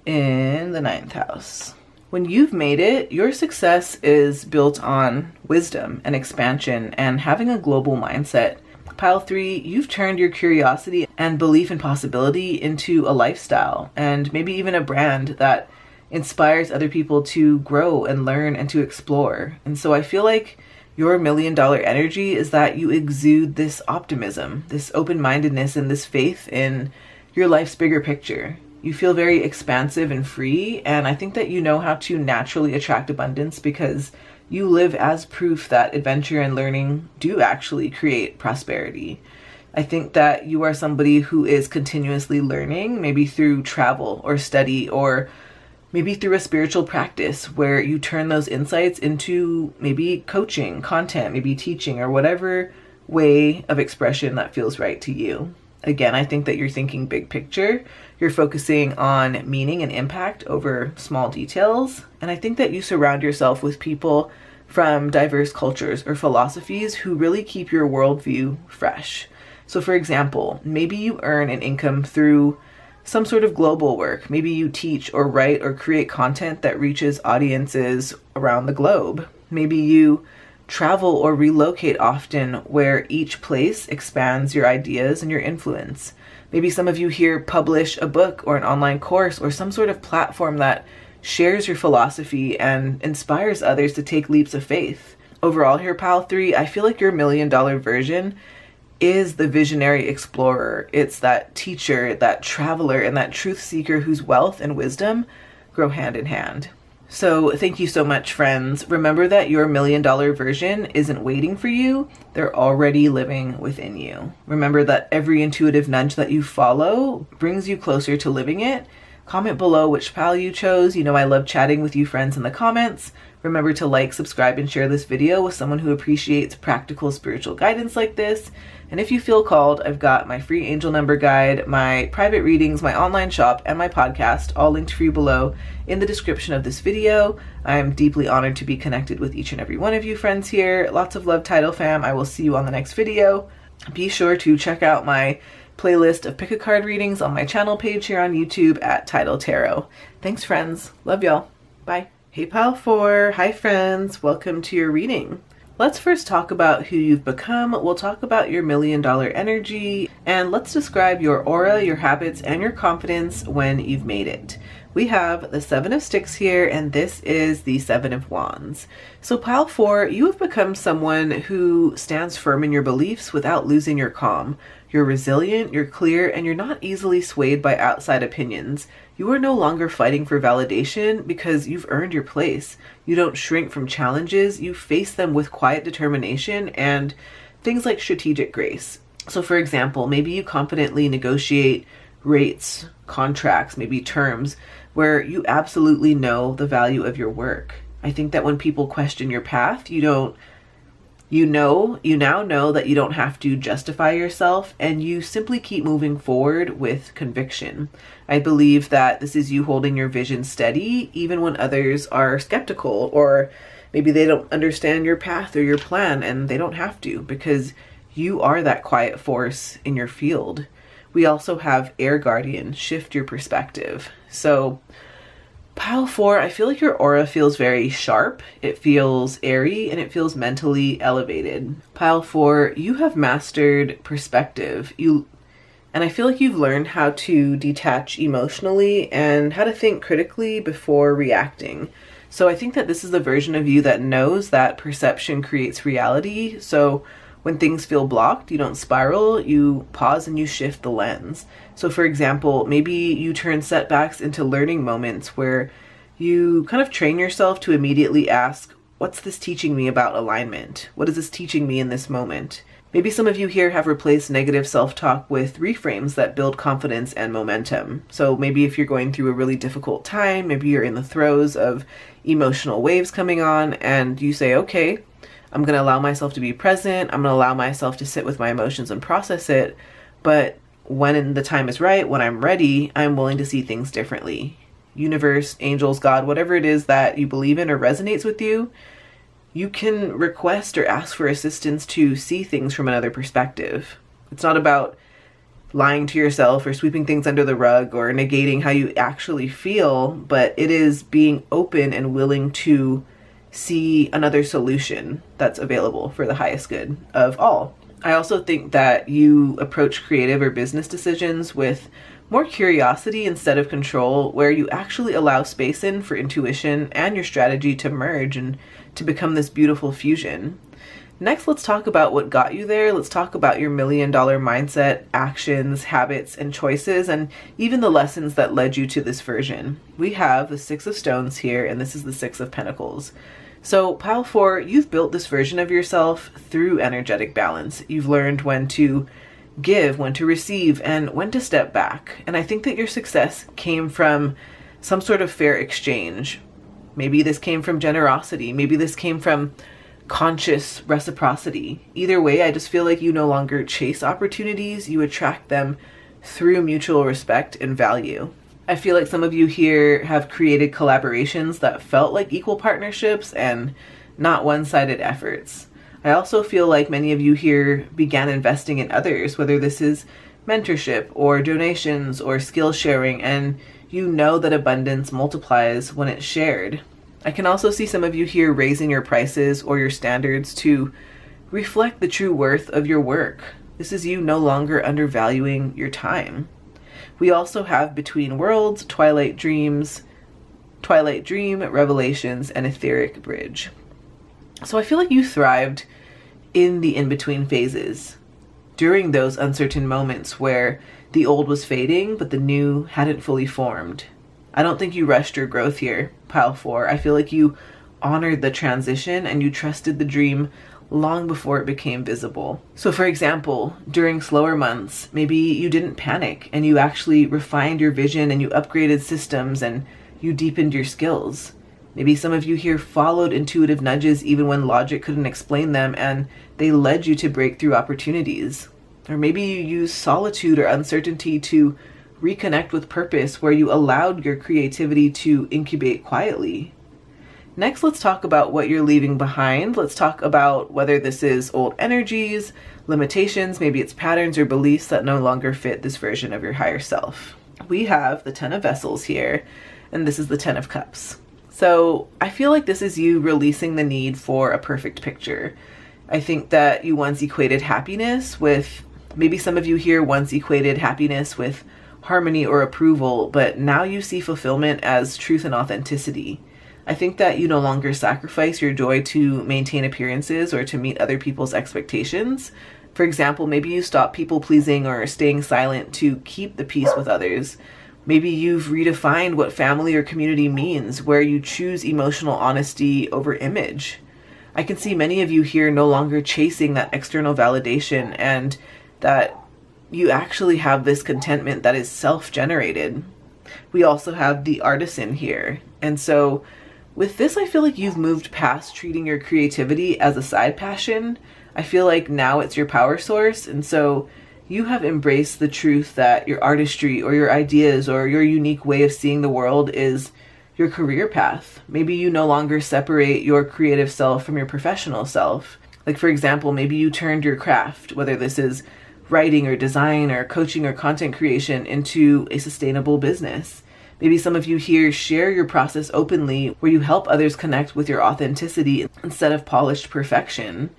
in the 9th house. When you've made it, your success is built on wisdom and expansion and having a global mindset. Pile 3, you've turned your curiosity and belief in possibility into a lifestyle and maybe even a brand that inspires other people to grow and learn and to explore. And so I feel like Your $1,000,000 energy is that you exude this optimism, this open-mindedness, and this faith in your life's bigger picture. You feel very expansive and free, and I think that you know how to naturally attract abundance because you live as proof that adventure and learning do actually create prosperity. I think that you are somebody who is continuously learning, maybe through travel or study, or maybe through a spiritual practice where you turn those insights into maybe coaching, content, maybe teaching, or whatever way of expression that feels right to you. Again, I think that you're thinking big picture. You're focusing on meaning and impact over small details. And I think that you surround yourself with people from diverse cultures or philosophies who really keep your worldview fresh. So for example, maybe you earn an income through some sort of global work. Maybe you teach or write or create content that reaches audiences around the globe. Maybe you travel or relocate often, where each place expands your ideas and your influence. Maybe some of you here publish a book or an online course or some sort of platform that shares your philosophy and inspires others to take leaps of faith. Overall here, Pile 3, I feel like your $1,000,000 version is the visionary explorer. It's that teacher, that traveler, and that truth seeker whose wealth and wisdom grow hand in hand. So thank you so much, friends. Remember that your $1,000,000 version isn't waiting for you. They're already living within you. Remember that every intuitive nudge that you follow brings you closer to living it. Comment below which pal you chose. You know I love chatting with you friends in the comments. Remember to like, subscribe, and share this video with someone who appreciates practical spiritual guidance like this. And if you feel called, I've got my free angel number guide, my private readings, my online shop, and my podcast, all linked for you below in the description of this video. I am deeply honored to be connected with each and every one of you friends here. Lots of love, Tidal fam. I will see you on the next video. Be sure to check out my playlist of pick a card readings on my channel page here on YouTube at Tidal Tarot. Thanks, friends. Love y'all. Bye. Hey, Pile 4. Hi, friends. Welcome to your reading. Let's first talk about who you've become. We'll talk about your $1,000,000 energy, and let's describe your aura, your habits, and your confidence when you've made it. We have the 7 of Sticks here, and this is the 7 of Wands. So Pile 4, you have become someone who stands firm in your beliefs without losing your calm. You're resilient, you're clear, and you're not easily swayed by outside opinions. You are no longer fighting for validation because you've earned your place. You don't shrink from challenges, you face them with quiet determination and things like strategic grace. So for example, maybe you confidently negotiate rates, contracts, maybe terms, where you absolutely know the value of your work. I think that when people question your path, you now know that you don't have to justify yourself, and you simply keep moving forward with conviction. I believe that this is you holding your vision steady even when others are skeptical, or maybe they don't understand your path or your plan, and they don't have to, because you are that quiet force in your field. We also have Air Guardian, shift your perspective. So Pile 4, I feel like your aura feels very sharp, it feels airy, and it feels mentally elevated. Pile 4, you have mastered perspective. And I feel like you've learned how to detach emotionally and how to think critically before reacting. So I think that this is the version of you that knows that perception creates reality. So when things feel blocked, you don't spiral, you pause and you shift the lens. So for example, maybe you turn setbacks into learning moments where you kind of train yourself to immediately ask, what's this teaching me about alignment? What is this teaching me in this moment? Maybe some of you here have replaced negative self-talk with reframes that build confidence and momentum. So maybe if you're going through a really difficult time, maybe you're in the throes of emotional waves coming on, and you say, okay, I'm going to allow myself to be present. I'm going to allow myself to sit with my emotions and process it. But when the time is right, when I'm ready, I'm willing to see things differently. Universe, angels, God, whatever it is that you believe in or resonates with you, you can request or ask for assistance to see things from another perspective. It's not about lying to yourself or sweeping things under the rug or negating how you actually feel, but it is being open and willing to see another solution that's available for the highest good of all. I also think that you approach creative or business decisions with more curiosity instead of control, where you actually allow space in for intuition and your strategy to merge and to become this beautiful fusion. Next, let's talk about what got you there. Let's talk about your $1 million mindset, actions, habits, and choices, and even the lessons that led you to this version. We have the Six of Stones here, and this is the Six of Pentacles. So pile 4, you've built this version of yourself through energetic balance. You've learned when to give, when to receive, and when to step back. And I think that your success came from some sort of fair exchange. Maybe this came from generosity. Maybe this came from conscious reciprocity. Either way, I just feel like you no longer chase opportunities, you attract them through mutual respect and value. I feel like some of you here have created collaborations that felt like equal partnerships and not one-sided efforts. I also feel like many of you here began investing in others, whether this is mentorship or donations or skill sharing, and you know that abundance multiplies when it's shared. I can also see some of you here raising your prices or your standards to reflect the true worth of your work. This is you no longer undervaluing your time. We also have Between Worlds, Twilight Dream, Revelations, and Etheric Bridge. So I feel like you thrived in the in-between phases, during those uncertain moments where the old was fading, but the new hadn't fully formed. I don't think you rushed your growth here, pile 4. I feel like you honored the transition and you trusted the dream long before it became visible. So for example, during slower months, maybe you didn't panic and you actually refined your vision and you upgraded systems and you deepened your skills. Maybe some of you here followed intuitive nudges even when logic couldn't explain them, and they led you to breakthrough opportunities. Or maybe you used solitude or uncertainty to reconnect with purpose, where you allowed your creativity to incubate quietly. Next, let's talk about what you're leaving behind. Let's talk about whether this is old energies, limitations, maybe it's patterns or beliefs that no longer fit this version of your higher self. We have the 10 of Vessels here, and this is the 10 of Cups. So I feel like this is you releasing the need for a perfect picture. I think that you once equated happiness with, maybe some of you here once equated happiness with harmony or approval, but now you see fulfillment as truth and authenticity. I think that you no longer sacrifice your joy to maintain appearances or to meet other people's expectations. For example, maybe you stop people pleasing or staying silent to keep the peace with others. Maybe you've redefined what family or community means, where you choose emotional honesty over image. I can see many of you here no longer chasing that external validation, and that you actually have this contentment that is self-generated. We also have the Artisan here. And so with this, I feel like you've moved past treating your creativity as a side passion. I feel like now it's your power source. And so you have embraced the truth that your artistry or your ideas or your unique way of seeing the world is your career path. Maybe you no longer separate your creative self from your professional self. Like, for example, maybe you turned your craft, whether this is writing or design or coaching or content creation, into a sustainable business. Maybe some of you here share your process openly, where you help others connect with your authenticity instead of polished perfection.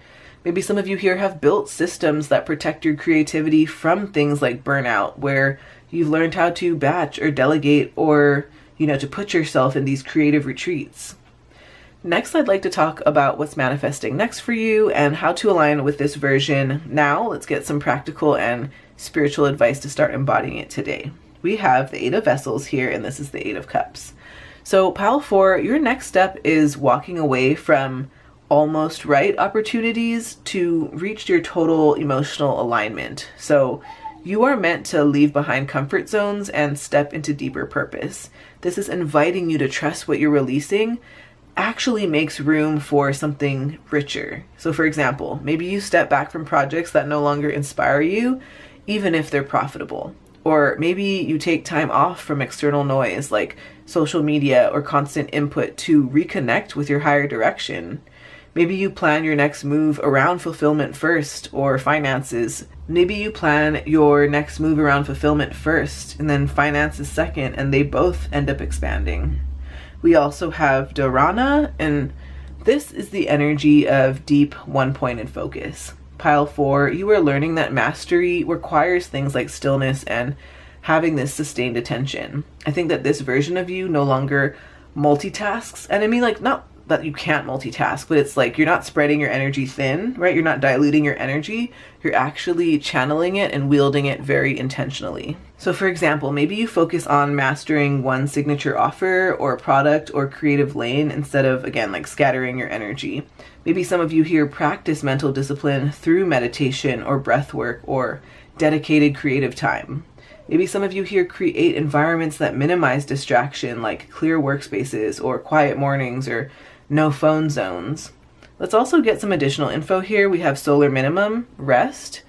Maybe some of you here have built systems that protect your creativity from things like burnout, where you've learned how to batch or delegate or, to put yourself in these creative retreats. Next, I'd like to talk about what's manifesting next for you and how to align with this version. Now, let's get some practical and spiritual advice to start embodying it today. We have the 8 of Vessels here, and this is the 8 of Cups. So pile 4, your next step is walking away from almost right opportunities to reach your total emotional alignment. So you are meant to leave behind comfort zones and step into deeper purpose. This is inviting you to trust what you're releasing actually makes room for something richer. So for example, maybe you step back from projects that no longer inspire you, even if they're profitable. Or maybe you take time off from external noise like social media or constant input to reconnect with your higher direction. Maybe you plan your next move around fulfillment first, or finances. Maybe you plan your next move around fulfillment first and then finances second, and they both end up expanding. We also have Dharana, and this is the energy of deep, one-pointed focus. Pile 4, you are learning that mastery requires things like stillness and having this sustained attention. I think that this version of you no longer multitasks, and I mean, like, not that you can't multitask, but it's like you're not spreading your energy thin, right? You're not diluting your energy. You're actually channeling it and wielding it very intentionally. So for example, maybe you focus on mastering one signature offer or product or creative lane instead of, again, like scattering your energy. Maybe some of you here practice mental discipline through meditation or breath work or dedicated creative time. Maybe some of you here create environments that minimize distraction, like clear workspaces or quiet mornings or no phone zones. Let's also get some additional info here. We have solar minimum, rest.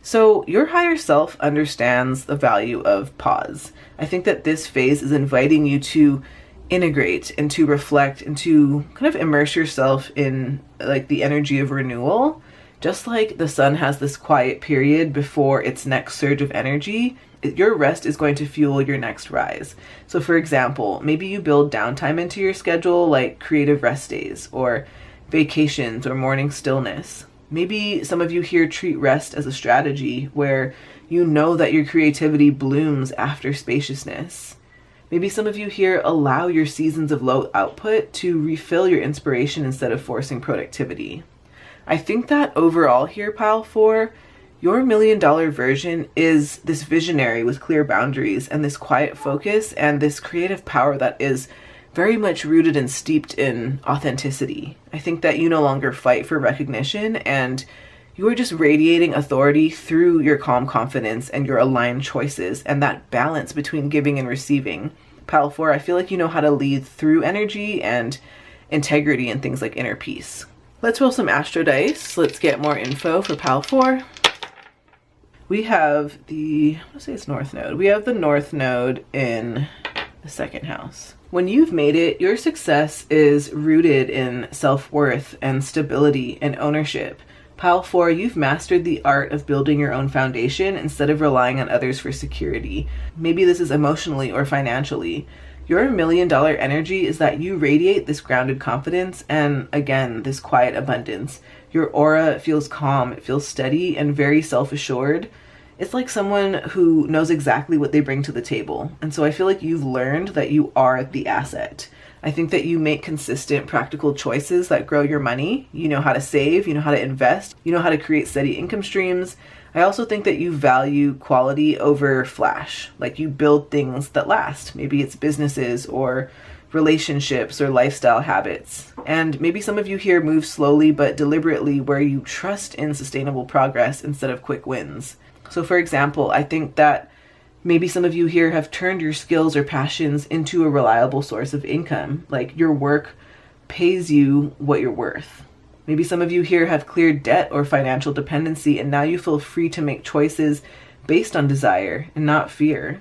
So your higher self understands the value of pause. I think that this phase is inviting you to integrate and to reflect and to kind of immerse yourself in like the energy of renewal. Just like the sun has this quiet period before its next surge of energy, your rest is going to fuel your next rise. So for example, maybe you build downtime into your schedule, like creative rest days or vacations or morning stillness. Maybe some of you here treat rest as a strategy where you know that your creativity blooms after spaciousness. Maybe some of you here allow your seasons of low output to refill your inspiration instead of forcing productivity. I think that overall here, Pile 4, your $1 million version is this visionary with clear boundaries and this quiet focus and this creative power that is very much rooted and steeped in authenticity. I think that you no longer fight for recognition and you are just radiating authority through your calm confidence and your aligned choices and that balance between giving and receiving. Pile 4, I feel like you know how to lead through energy and integrity and things like inner peace. Let's roll some astro dice. Let's get more info for Pile 4. We have let's say it's North Node. We have the North Node in the second house. When you've made it, your success is rooted in self-worth and stability and ownership. Pile 4, you've mastered the art of building your own foundation instead of relying on others for security. Maybe this is emotionally or financially. Your $1 million energy is that you radiate this grounded confidence and, again, this quiet abundance. Your aura feels calm, it feels steady and very self-assured. It's like someone who knows exactly what they bring to the table. And so I feel like you've learned that you are the asset. I think that you make consistent, practical choices that grow your money. You know how to save, you know how to invest, you know how to create steady income streams. I also think that you value quality over flash. Like you build things that last. Maybe it's businesses or relationships or lifestyle habits. And maybe some of you here move slowly but deliberately where you trust in sustainable progress instead of quick wins. So for example, I think that maybe some of you here have turned your skills or passions into a reliable source of income. Like your work pays you what you're worth. Maybe some of you here have cleared debt or financial dependency and now you feel free to make choices based on desire and not fear.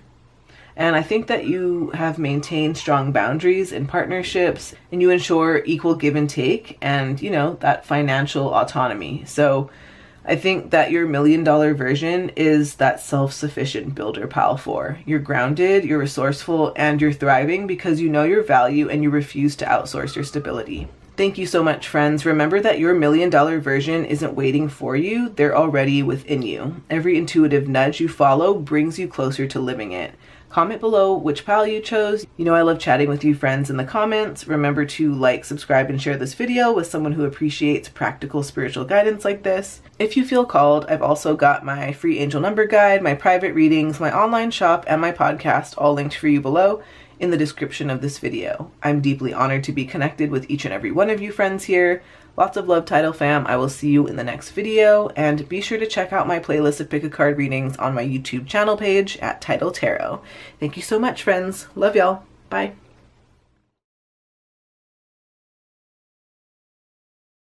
And I think that you have maintained strong boundaries in partnerships and you ensure equal give and take and, you know, that financial autonomy. So I think that your $1 million version is that self-sufficient builder, Pile 4. You're grounded, you're resourceful, and you're thriving because you know your value and you refuse to outsource your stability. Thank you so much, friends. Remember that your $1 million version isn't waiting for you. They're already within you. Every intuitive nudge you follow brings you closer to living it. Comment below which pile you chose. You know I love chatting with you friends in the comments. Remember to like, subscribe, and share this video with someone who appreciates practical spiritual guidance like this. If you feel called, I've also got my free angel number guide, my private readings, my online shop, and my podcast all linked for you below in the description of this video. I'm deeply honored to be connected with each and every one of you friends here. Lots of love, Tidal fam. I will see you in the next video, and be sure to check out my playlist of pick a card readings on my YouTube channel page at Tidal Tarot. Thank you so much, friends. Love y'all. Bye.